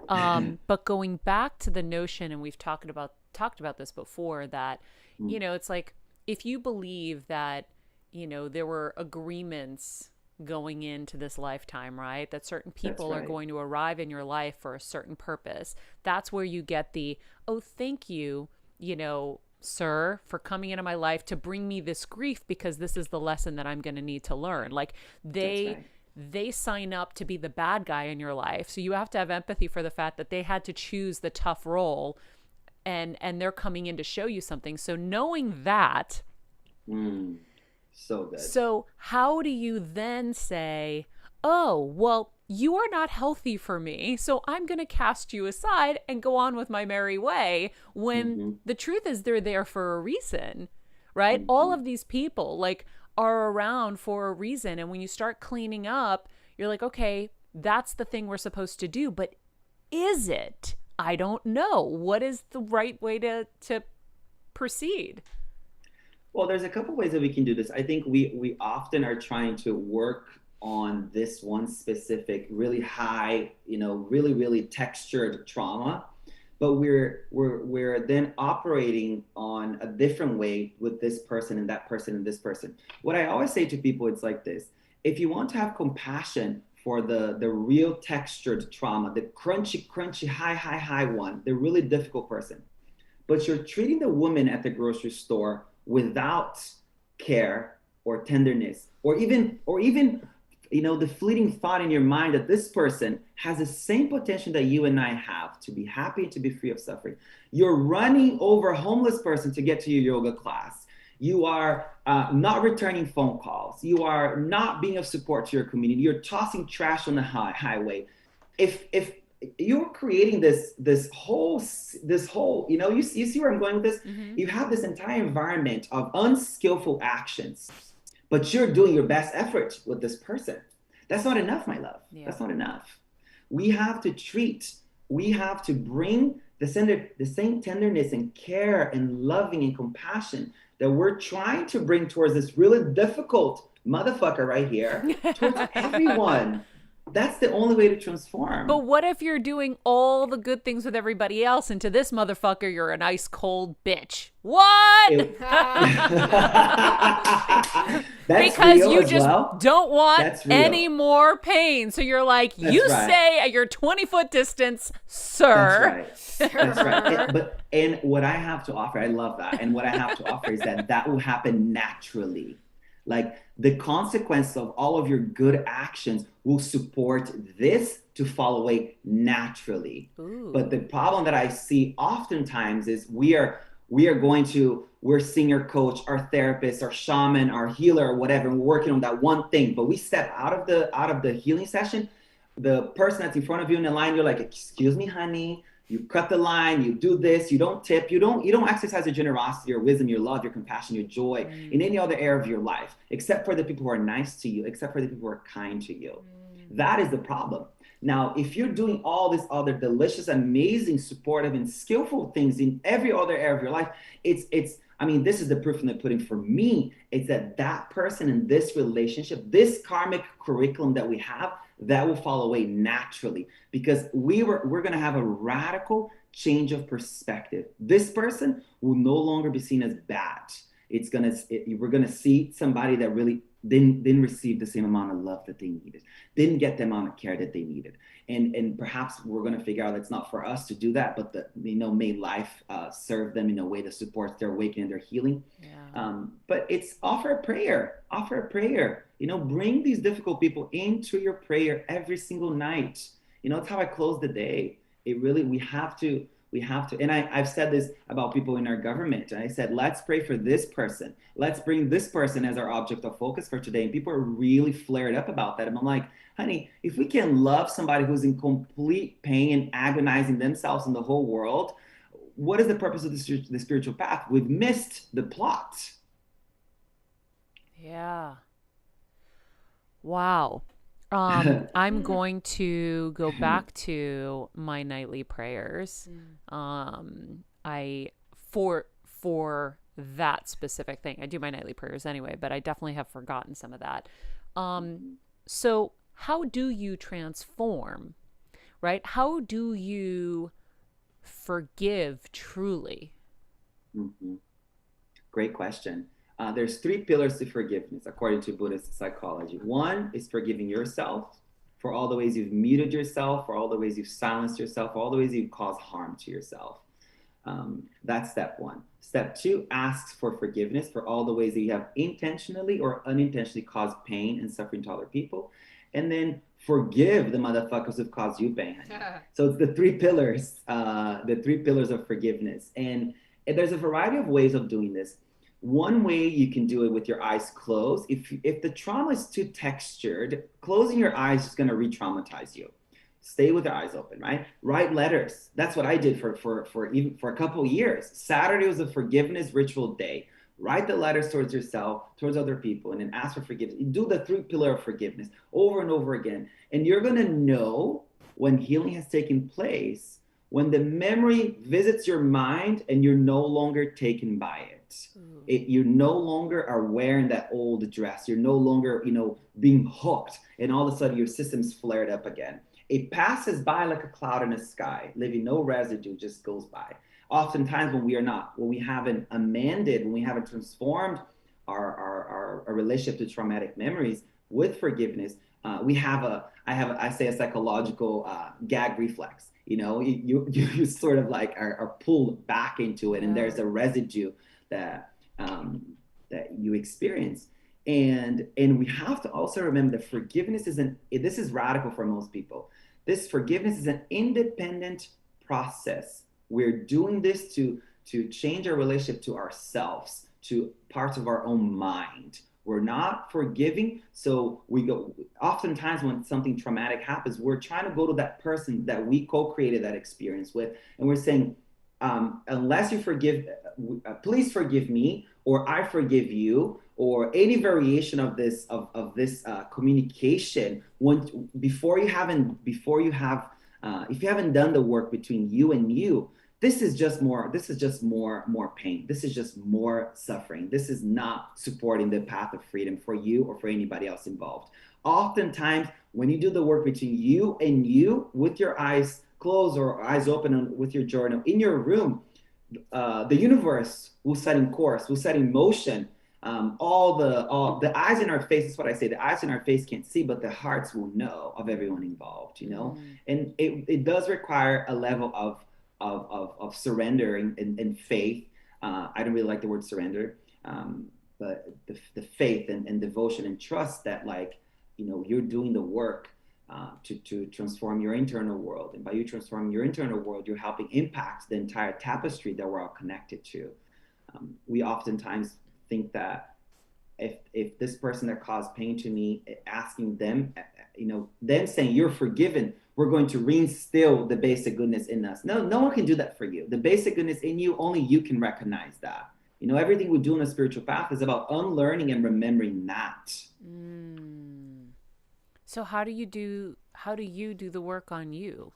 But going back to the notion, and we've talked about this before, that, you know, it's like, if you believe that, you know, there were agreements going into this lifetime, right? That certain people are going to arrive in your life for a certain purpose. That's where you get the, oh, thank you, you know, sir, for coming into my life to bring me this grief, because this is the lesson that I'm going to need to learn. Like they sign up to be the bad guy in your life. So you have to have empathy for the fact that they had to choose the tough role, and they're coming in to show you something. So knowing that, so good. So how do you then say, oh, well, you are not healthy for me, so I'm going to cast you aside and go on with my merry way, when the truth is they're there for a reason, right? All of these people like are around for a reason. And when you start cleaning up, you're like, okay, that's the thing we're supposed to do. But is it? I don't know. What is the right way to proceed? Well, there's a couple ways that we can do this. I think we often are trying to work on this one specific, really high, you know, really textured trauma, but we're then operating on a different way with this person and that person and this person. What I always say to people, it's like this: if you want to have compassion for the real textured trauma, the crunchy, high one, the really difficult person, but you're treating the woman at the grocery store without care or tenderness, or even, you know, the fleeting thought in your mind that this person has the same potential that you and I have to be happy and to be free of suffering. You're running over a homeless person to get to your yoga class. You are not returning phone calls. You are not being of support to your community. You're tossing trash on the highway. If you're creating this whole, you know, you see where I'm going with this? You have this entire environment of unskillful actions, but you're doing your best effort with this person. That's not enough, my love. That's not enough. We have to bring the same tenderness and care and loving and compassion that we're trying to bring towards this really difficult motherfucker right here, towards everyone. That's the only way to transform. But what if you're doing all the good things with everybody else, and to this motherfucker, you're an ice cold bitch? What? Because you just don't want any more pain. So you're like, stay at your 20-foot distance, sir. That's right. And what I have to offer, I love that. And what I have to offer is that will happen naturally. Like, the consequence of all of your good actions will support this to fall away naturally. Ooh. But the problem that I see oftentimes is we're seeing our coach, our therapist, our shaman, our healer, or whatever, and we're working on that one thing. But we step out of the healing session, the person that's in front of you in the line, you're like, excuse me, honey. You cut the line, you do this, you don't tip, you don't exercise your generosity, your wisdom, your love, your compassion, your joy in any other area of your life, except for the people who are nice to you, except for the people who are kind to you. That is the problem. Now, if you're doing all these other delicious, amazing, supportive, and skillful things in every other area of your life, this is the proof in the pudding for me. It's that person in this relationship, this karmic curriculum that we have, that will fall away naturally, because we're going to have a radical change of perspective. This person will no longer be seen as bad. We're going to see somebody that really didn't receive the same amount of love that they needed, didn't get the amount of care that they needed. And perhaps we're going to figure out it's not for us to do that, but may life serve them in a way that supports their awakening and their healing. Yeah. But it's offer a prayer. Bring these difficult people into your prayer every single night. It's how I close the day. We have to, and I've said this about people in our government. I said, let's pray for this person. Let's bring this person as our object of focus for today. And people are really flared up about that. And I'm like, honey, if we can love somebody who's in complete pain and agonizing themselves and the whole world, what is the purpose of the spiritual path? We've missed the plot. Yeah. Wow. I'm going to go back to my nightly prayers. I for that specific thing. I do my nightly prayers anyway, but I definitely have forgotten some of that. So how do you transform, right? How do you forgive truly? Great question. There's 3 pillars to forgiveness, according to Buddhist psychology. One is forgiving yourself for all the ways you've muted yourself, for all the ways you've silenced yourself, for all the ways you've caused harm to yourself. That's step 1. Step 2 asks for forgiveness for all the ways that you have intentionally or unintentionally caused pain and suffering to other people. And then forgive the motherfuckers who've caused you pain. So it's the 3 pillars, of forgiveness. And there's a variety of ways of doing this. One way you can do it with your eyes closed. If the trauma is too textured, closing your eyes is going to re-traumatize you. Stay with your eyes open, right? Write letters. That's what I did for a couple of years. Saturday was a forgiveness ritual day. Write the letters towards yourself, towards other people, and then ask for forgiveness. Do the 3 pillars of forgiveness over and over again. And you're going to know when healing has taken place, when the memory visits your mind and you're no longer taken by it. You no longer are wearing that old dress. You're no longer, being hooked, and all of a sudden your system's flared up again. It passes by like a cloud in the sky, leaving no residue, just goes by. Oftentimes when we haven't amended, when we haven't transformed our relationship to traumatic memories with forgiveness, I say a psychological gag reflex. You sort of like are pulled back into it, and there's a residue that you experience. And we have to also remember that forgiveness this is radical for most people. This forgiveness is an independent process. We're doing this to change our relationship to ourselves, to parts of our own mind. We're not forgiving. So oftentimes when something traumatic happens, we're trying to go to that person that we co-created that experience with. And we're saying, unless you forgive, please forgive me, or I forgive you, or any variation of this communication. If you haven't done the work between you and you, this is just more pain. This is just more suffering. This is not supporting the path of freedom for you or for anybody else involved. Oftentimes, when you do the work between you and you, with your eyes closed or eyes open with your journal in your room, the universe will set in course, will set in motion. All the eyes in our face, is what I say. The eyes in our face can't see, but the hearts will know of everyone involved. And it does require a level of surrender and faith. I don't really like the word surrender, but the faith and devotion and trust that, you're doing the work to transform your internal world. And by you transforming your internal world, you're helping impact the entire tapestry that we're all connected to. We oftentimes think that if this person that caused pain to me, asking them, them saying you're forgiven, we're going to reinstill the basic goodness in us. No one can do that for you. The basic goodness in you, only you can recognize that. Everything we do on a spiritual path is about unlearning and remembering that. So how do you do the work on you?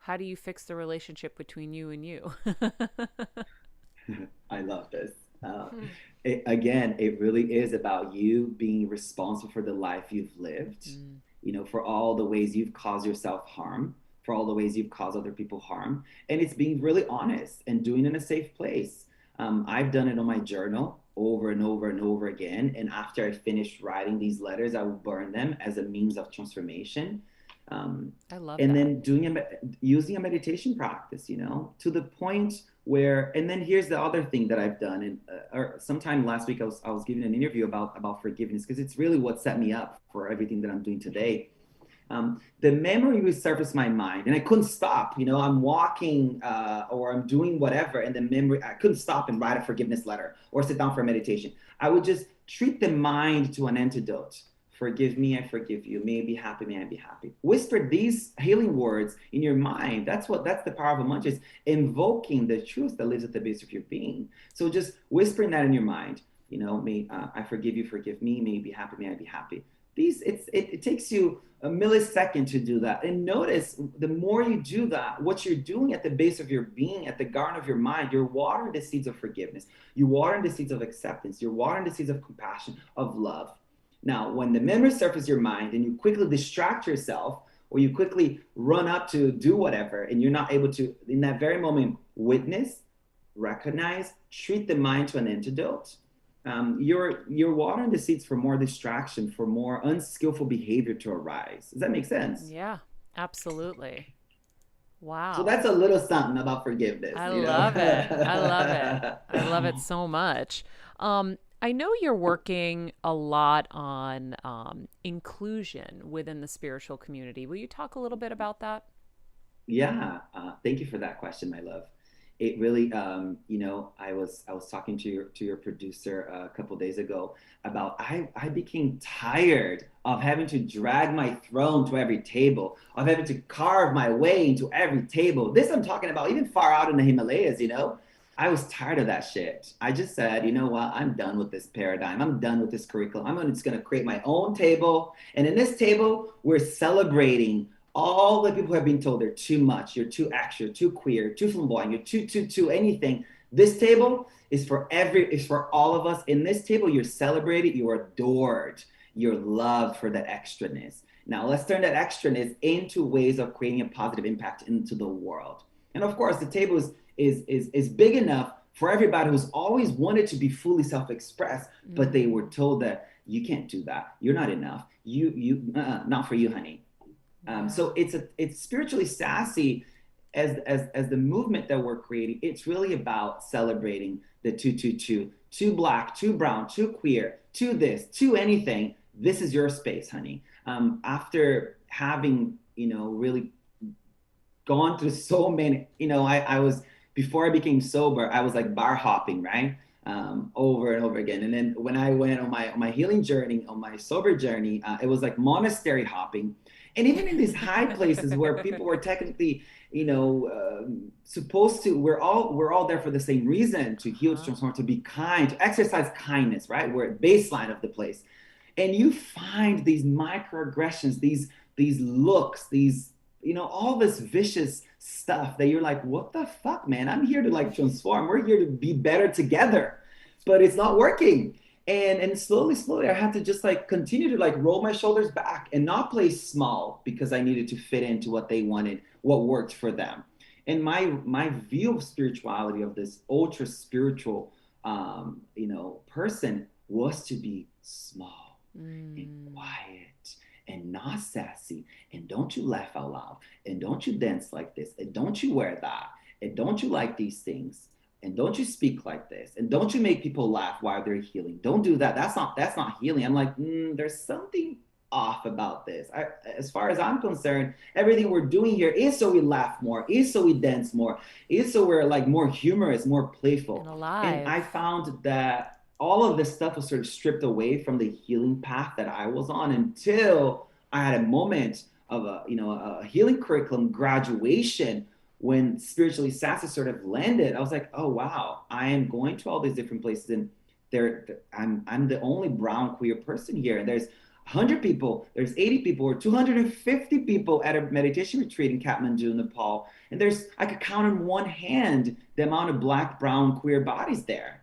How do you fix the relationship between you and you? I love this. It really is about you being responsible for the life you've lived, for all the ways you've caused yourself harm, for all the ways you've caused other people harm. And it's being really honest and doing it in a safe place. I've done it on my journal over and over and over again. And after I finish writing these letters, I will burn them as a means of transformation. I love and that. Then using a meditation practice, to the point where, and then here's the other thing that I've done. And or sometime last week, I was giving an interview about forgiveness, because it's really what set me up for everything that I'm doing today. The memory would surface my mind, and I couldn't stop. I'm walking or I'm doing whatever, and the memory, I couldn't stop and write a forgiveness letter or sit down for a meditation. I would just treat the mind to an antidote Forgive me, I forgive you. May I be happy, may I be happy. Whisper these healing words in your mind. That's the power of a mantra, is invoking the truth that lives at the base of your being. So just whispering that in your mind, may I forgive you, forgive me, may you be happy, may I be happy. It takes you a millisecond to do that. And notice, the more you do that, what you're doing at the base of your being, at the garden of your mind, you're watering the seeds of forgiveness. You're watering the seeds of acceptance. You're watering the seeds of compassion, of love. Now, when the memories surface your mind and you quickly distract yourself, or you quickly run up to do whatever, and you're not able to, in that very moment, witness, recognize, treat the mind to an antidote, you're watering the seeds for more distraction, for more unskillful behavior to arise. Does that make sense? Yeah, absolutely. So Wow. that's a little something about forgiveness. I love it. I love it. I love it so much. I know you're working a lot on inclusion within the spiritual community. Will you talk a little bit about that? Yeah, thank you for that question, my love. It really, I was talking to your producer a couple days ago about I became tired of having to drag my throne to every table, of having to carve my way into every table. This I'm talking about even far out in the Himalayas. I was tired of that shit. I just said, you know what? I'm done with this paradigm. I'm done with this curriculum. just going to create my own table. And in this table, we're celebrating all the people who have been told they're too much, you're too extra, too queer, too flamboyant, you're too anything. This table is for all of us. In this table, you're celebrated, you're adored, you're loved for that extraness. Now let's turn that extraness into ways of creating a positive impact into the world. And of course, the table is big enough for everybody who's always wanted to be fully self-expressed, but they were told that you can't do that. You're not enough. Not for you, honey. So it's spiritually sassy as the movement that we're creating. It's really about celebrating the too black, too brown, too queer, too this, too anything. This is your space, honey. After having, really gone through so many, I was, before I became sober, I was like bar hopping, right? Over and over again. And then when I went on my healing journey, on my sober journey, it was like monastery hopping. And even in these high places where people were technically, supposed to, we're all there for the same reason, to heal, to transform, to be kind, to exercise kindness, right? We're at baseline of the place. And you find these microaggressions, these looks, all this vicious stuff that you're like, what the fuck, man? I'm here to like transform. We're here to be better together, but it's not working. And slowly, I had to just like continue to like roll my shoulders back and not play small, because I needed to fit into what they wanted, what worked for them. And my view of spirituality, of this ultra spiritual, person, was to be small and quiet and not sassy. And don't you laugh out loud. And don't you dance like this. And don't you wear that. And don't you like these things. And don't you speak like this. And don't you make people laugh while they're healing. Don't do that. That's not healing. I'm like, there's something off about this. As far as I'm concerned, everything we're doing here is so we laugh more, is so we dance more, is so we're like more humorous, more playful. And alive. And I found that all of this stuff was sort of stripped away from the healing path that I was on, until I had a moment of a healing curriculum graduation, when spiritually sassy sort of landed. I was like, oh wow, I am going to all these different places, and I'm the only brown queer person here. And there's 100 people, there's 80 people, or 250 people at a meditation retreat in Kathmandu, Nepal. And I could count on one hand the amount of black, brown, queer bodies there.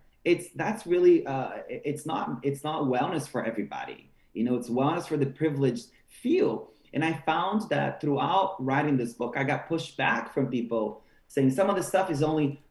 That's really it's not wellness for everybody. It's wellness for the privileged few. And I found that throughout writing this book, I got pushed back from people saying some of the stuff is only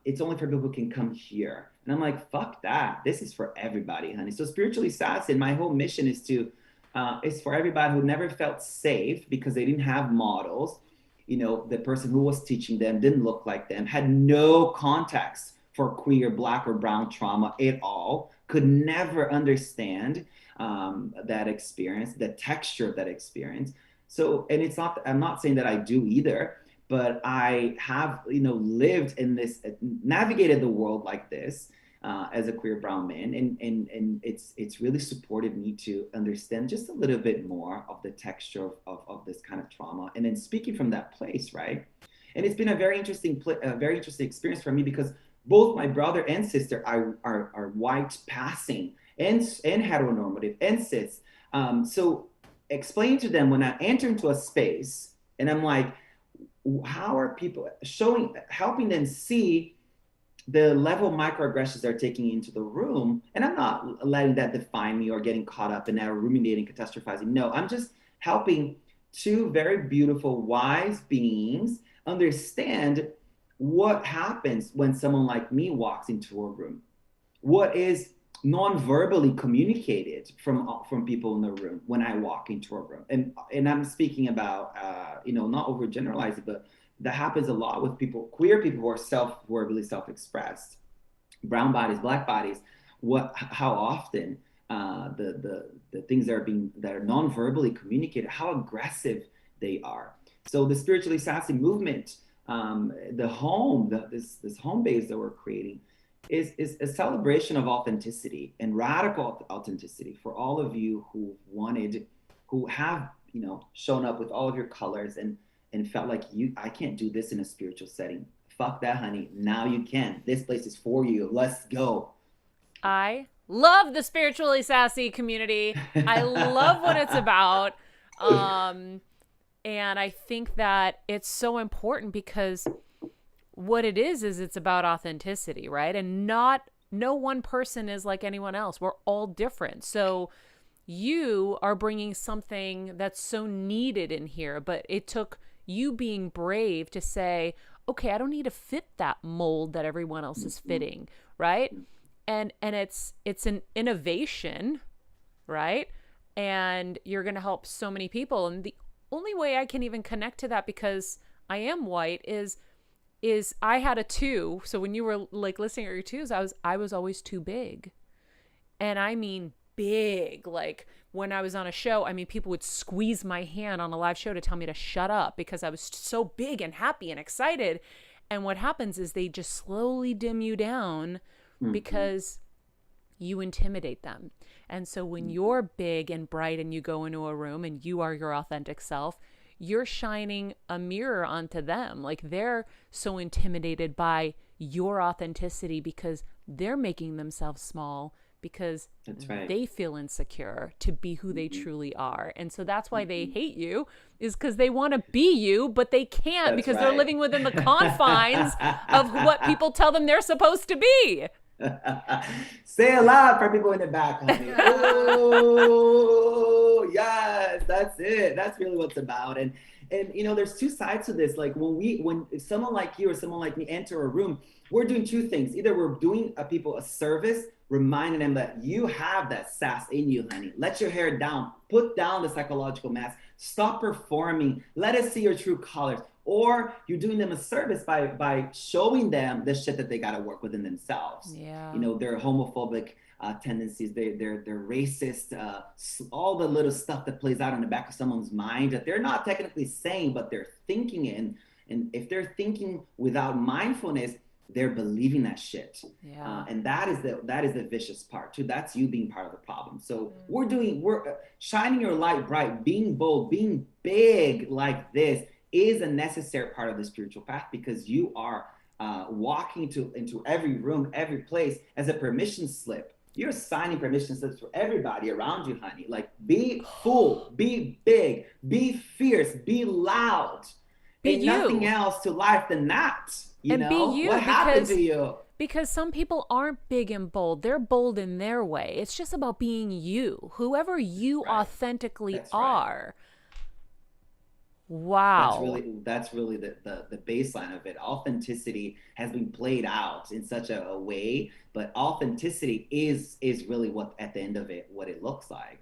it's only for people who can come here. And I'm like, fuck that. This is for everybody, honey. So spiritually sassy, my whole mission is for everybody who never felt safe because they didn't have models. The person who was teaching them didn't look like them, had no context for queer, black, or brown trauma at all, could never understand that experience, the texture of that experience. So, and I'm not saying that I do either, but I have, lived in this, navigated the world like this, as a queer brown man, and it's really supported me to understand just a little bit more of the texture of this kind of trauma, and then speaking from that place, right? And it's been a very interesting experience for me, because both my brother and sister are white passing and heteronormative and cis. So explain to them when I enter into a space and I'm like, how are people helping them see the level of microaggressions they're taking into the room? And I'm not letting that define me or getting caught up in that or ruminating, catastrophizing. No, I'm just helping two very beautiful, wise beings understand what happens when someone like me walks into a room. What is non-verbally communicated from people in the room when I walk into a room. And I'm speaking about, not overgeneralizing, but that happens a lot with people, queer people who are really self-expressed, brown bodies, black bodies. How often the things that are non-verbally communicated, how aggressive they are. So the spiritually sassy movement, the home, this home base that we're creating, is a celebration of authenticity and radical authenticity for all of you who have shown up with all of your colors and felt like I can't do this in a spiritual setting. Fuck that, honey. Now you can. This place is for you. Let's go. I love the spiritually sassy community. I love what it's about. And I think that it's so important because what it is it's about authenticity, right? And no one person is like anyone else. We're all different. So you are bringing something that's so needed in here, but it took you being brave to say, okay, I don't need to fit that mold that everyone else is fitting, right? And it's an innovation, right? And you're going to help so many people. And the only way I can even connect to that, because I am white, is I had a 2. So when you were like listening at your 2s, I was always too big. And I mean big. Like when I was on a show, I mean, people would squeeze my hand on a live show to tell me to shut up because I was so big and happy and excited. And what happens is they just slowly dim you down because you intimidate them. And so when you're big and bright and you go into a room and you are your authentic self, you're shining a mirror onto them. Like they're so intimidated by your authenticity because they're making themselves small because they feel insecure to be who they truly are. And so that's why they hate you, is because they want to be you, but they can't because they're living within the confines of what people tell them they're supposed to be. Say it loud for people in the back, honey. Oh, yes, that's it. That's really what it's about. And there's two sides to this. Like when someone like you or someone like me enter a room, we're doing two things. Either we're doing people a service, reminding them that you have that sass in you, honey. Let your hair down. Put down the psychological mask. Stop performing. Let us see your true colors. Or you're doing them a service by showing them the shit that they got to work within themselves. Yeah. Their homophobic tendencies, they're racist, all the little stuff that plays out in the back of someone's mind that they're not technically saying, but they're thinking it. And if they're thinking without mindfulness, they're believing that shit. Yeah. And that is the vicious part too. That's you being part of the problem. So we're shining your light bright, being bold, being big like this is a necessary part of the spiritual path, because you are walking into every room, every place as a permission slip. You're signing permission slips for everybody around you, honey. Like, be full, be big, be fierce, be loud. Ain't nothing else to life than that. Be you. What happened to you? Because some people aren't big and bold. They're bold in their way. It's just about being you, whoever you authentically are. Wow. That's really the baseline of it. Authenticity has been played out in such a way, but authenticity is really what at the end of it, what it looks like,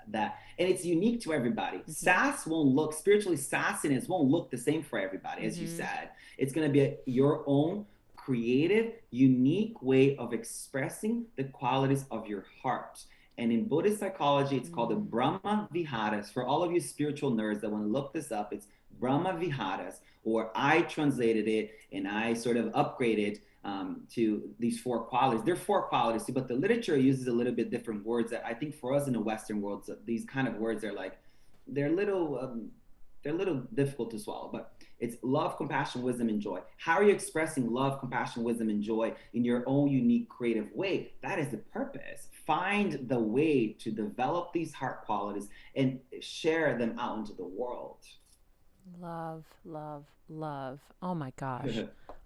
that, and it's unique to everybody. Mm-hmm. Spiritually sassiness won't look the same for everybody, as you said. It's going to be your own creative, unique way of expressing the qualities of your heart. And in Buddhist psychology, it's called the Brahma Viharas. For all of you spiritual nerds that want to look this up, it's Brahma Viharas, or I translated it and I sort of upgraded to these 4 qualities. They're 4 qualities too, but the literature uses a little bit different words that I think for us in the Western world, so these kind of words are like, they're a little difficult to swallow, but it's love, compassion, wisdom, and joy. How are you expressing love, compassion, wisdom, and joy in your own unique, creative way? That is the purpose. Find the way to develop these heart qualities and share them out into the world. Love, love, love. Oh my gosh.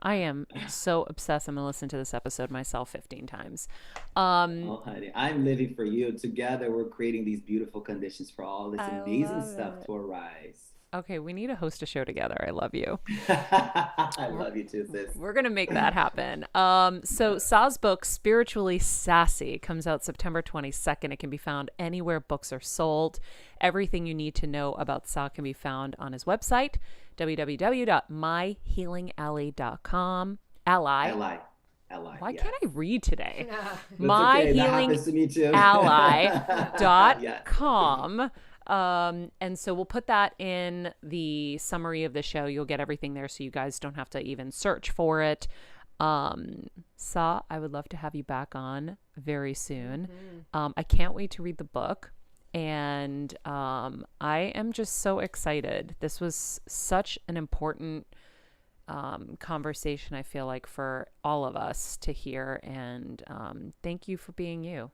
I am so obsessed. I'm going to listen to this episode myself 15 times. Oh, honey, I'm living for you. Together, we're creating these beautiful conditions for all this amazing stuff to arise. Okay, we need to host a show together. I love you. I love you too, sis. We're going to make that happen. So Sah's book, Spiritually Sassy, comes out September 22nd. It can be found anywhere books are sold. Everything you need to know about Sah can be found on his website, www.myhealingally.com. Ally. Why can't I read today? myhealingally.com. And so we'll put that in the summary of the show. You'll get everything there so you guys don't have to even search for it. Sah, I would love to have you back on very soon. I can't wait to read the book. And I am just so excited. This was such an important conversation, I feel like, for all of us to hear. And thank you for being you.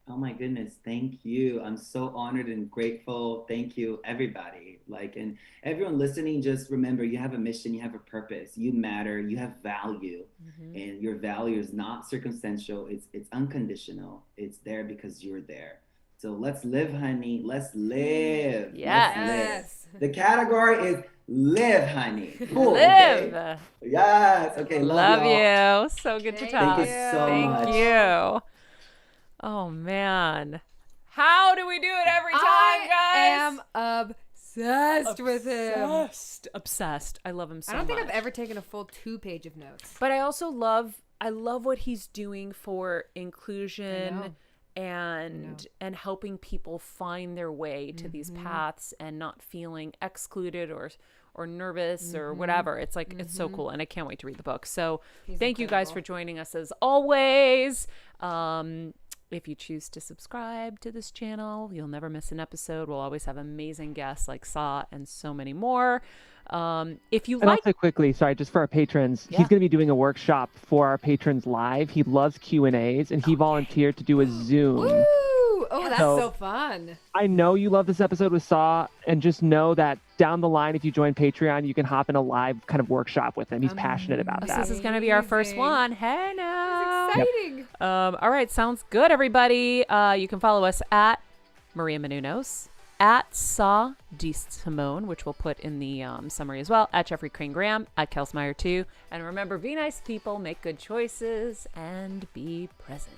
Oh my goodness, thank you. I'm so honored and grateful. Thank you, everybody. And everyone listening, just remember, you have a mission, you have a purpose, you matter, you have value. And your value is not circumstantial, it's unconditional. It's there because you're there. So let's live, honey. Let's live. Yes. Let's live. The category is live, honey. Cool, live. Okay. Yes. Okay. Love y'all. you. So good to talk. Thank you so much. Thank you. Oh man. How do we do it every time, guys? I am obsessed with him. Obsessed. I love him so much. I don't think I've ever taken a full 2-page of notes. But I also love what he's doing for inclusion and helping people find their way to these paths and not feeling excluded or nervous or whatever. It's like, it's so cool. And I can't wait to read the book. So thank you guys for joining us as always. If you choose to subscribe to this channel, you'll never miss an episode. We'll always have amazing guests like Sah and so many more. If you also quickly, sorry, just for our patrons, he's going to be doing a workshop for our patrons live. He loves Q&As, and he volunteered to do a Zoom. Woo! Oh, that's so fun. I know you love this episode with Sah, and just know that down the line, if you join Patreon, you can hop in a live kind of workshop with him. He's passionate about that. This is going to be our first one. Hey, now. It's exciting. All right, sounds good, everybody. You can follow us at Maria Menounos, at Sah D'Simone, which we'll put in the summary as well, at Jeffrey Crane Graham, at Kelsmeyer too. And remember, be nice people, make good choices, and be present.